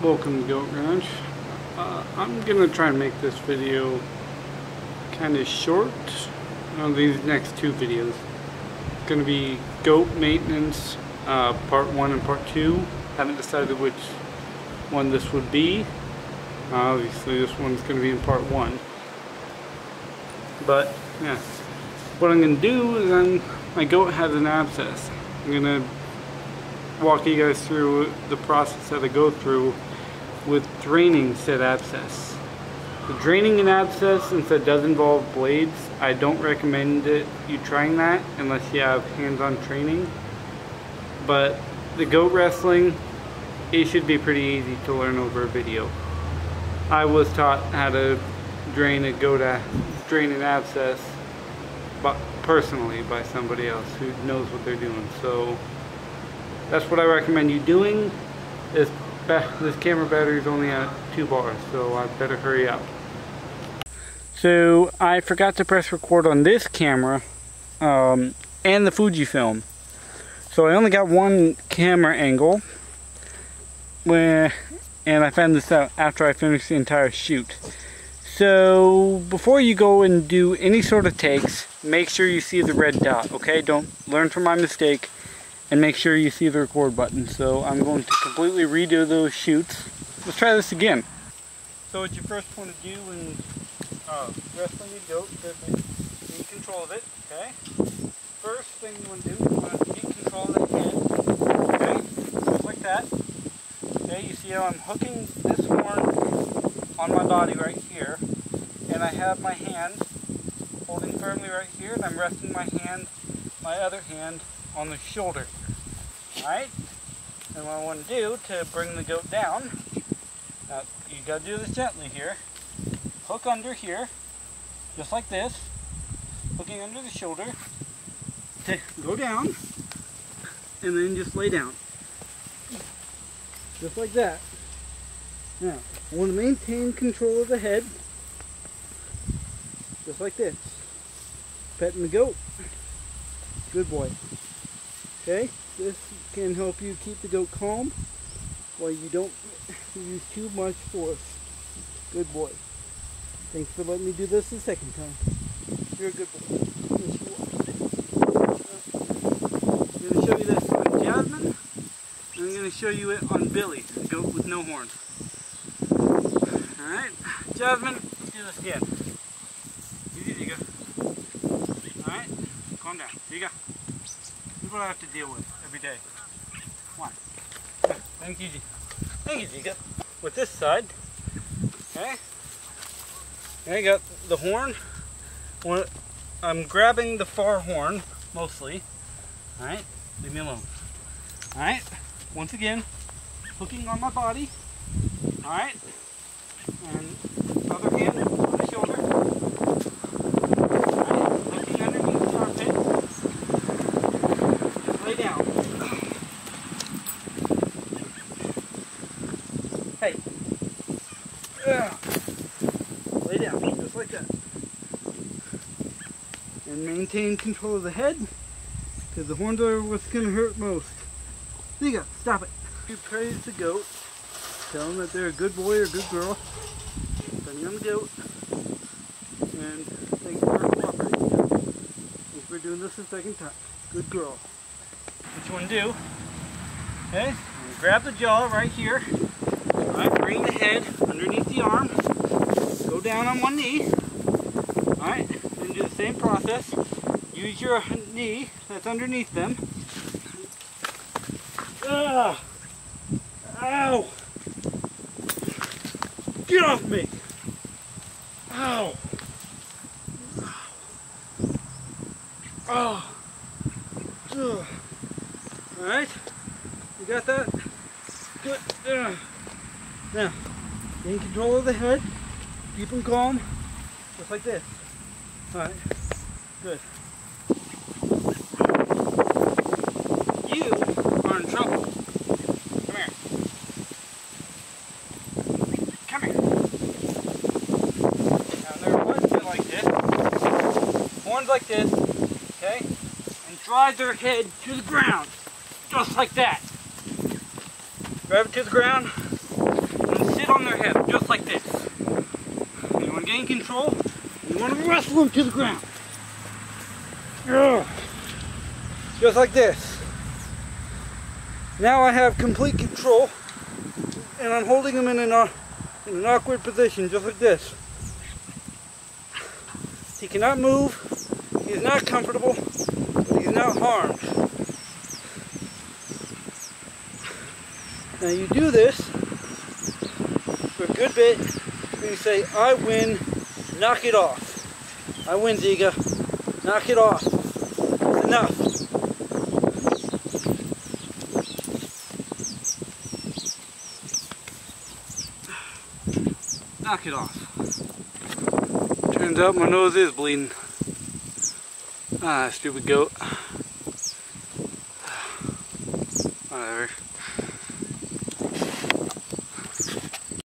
Welcome to Goat Ranch. I'm gonna try and make this video kind of short. These next two videos. It's gonna be goat maintenance, part 1 and part 2. Haven't decided which one this would be. Obviously this one's gonna be in part 1. But yeah, what I'm gonna do is my goat has an abscess. I'm gonna walk you guys through the process that I go through with draining said abscess. The draining an abscess, since it does involve blades, I don't recommend you trying that unless you have hands-on training. But the goat wrestling, it should be pretty easy to learn over a video. I was taught how to drain an abscess, but personally by somebody else who knows what they're doing. So that's what I recommend you doing. This camera battery is only at 2 bars, so I better hurry up. So I forgot to press record on this camera and the Fujifilm. So I only got one camera angle, and I found this out after I finished the entire shoot. So before you go and do any sort of takes, make sure you see the red dot, okay? Don't learn from my mistake. And make sure you see the record button. So I'm going to completely redo those shoots. Let's try this again. So what you first want to do when wrestling a goat is be in control of it, okay? First thing you want to do is you want to get control of the head, okay? Just like that. Okay, you see how I'm hooking this horn on my body right here, and I have my hand holding firmly right here, and I'm resting my other hand on the shoulder. Alright? And what I want to do to bring the goat down, now you gotta do this gently here. Hook under here, just like this, hooking under the shoulder, to go down, and then just lay down. Just like that. Now, I want to maintain control of the head, just like this. Petting the goat. Good boy. Okay, this can help you keep the goat calm while you don't use too much force. Good boy. Thanks for letting me do this the second time. You're a good boy. Yes, you are. I'm going to show you this on Jasmine, and I'm going to show you it on Billy, the goat with no horns. Alright, Jasmine, let's do this again. Easy, you go. Alright, calm down. Here you go. This is what I have to deal with every day. Come on. Thank you, Giga. With this side, okay? I got the horn. I'm grabbing the far horn, mostly. Alright? Leave me alone. Alright? Once again, hooking on my body. Alright? And other hand on the shoulder. Alright? Hooking underneath the armpit. Lay down. Hey. Lay down, just like that. And maintain control of the head, because the horns are what's going to hurt most. There you go, stop it. You praise the goat, tell them that they're a good boy or good girl, depending on the goat. And thanks for cooperating. Thanks for doing this the second time. Good girl. What you want to do, okay, grab the jaw right here, alright, bring the head underneath the arm, go down on one knee, alright, then do the same process, use your knee that's underneath them, ow, get off me, ow, oh, ugh. Alright, you got that? Good. Now, gain control of the head, keep them calm, just like this. Alright, good. You are in trouble. Come here. Come here. Now there are ones that like this, horns like this, okay, and drive their head to the ground. Just like that. Grab it to the ground, control. You want to wrestle him to the ground. Ugh. Just like this. Now I have complete control, and I'm holding him in an awkward position, just like this. He cannot move. He's not comfortable, but he's not harmed. Now you do this for a good bit, and you say, I win, knock it off. I win, Ziga, knock it off. It's enough. Knock it off. Turns out my nose is bleeding. Ah, stupid goat.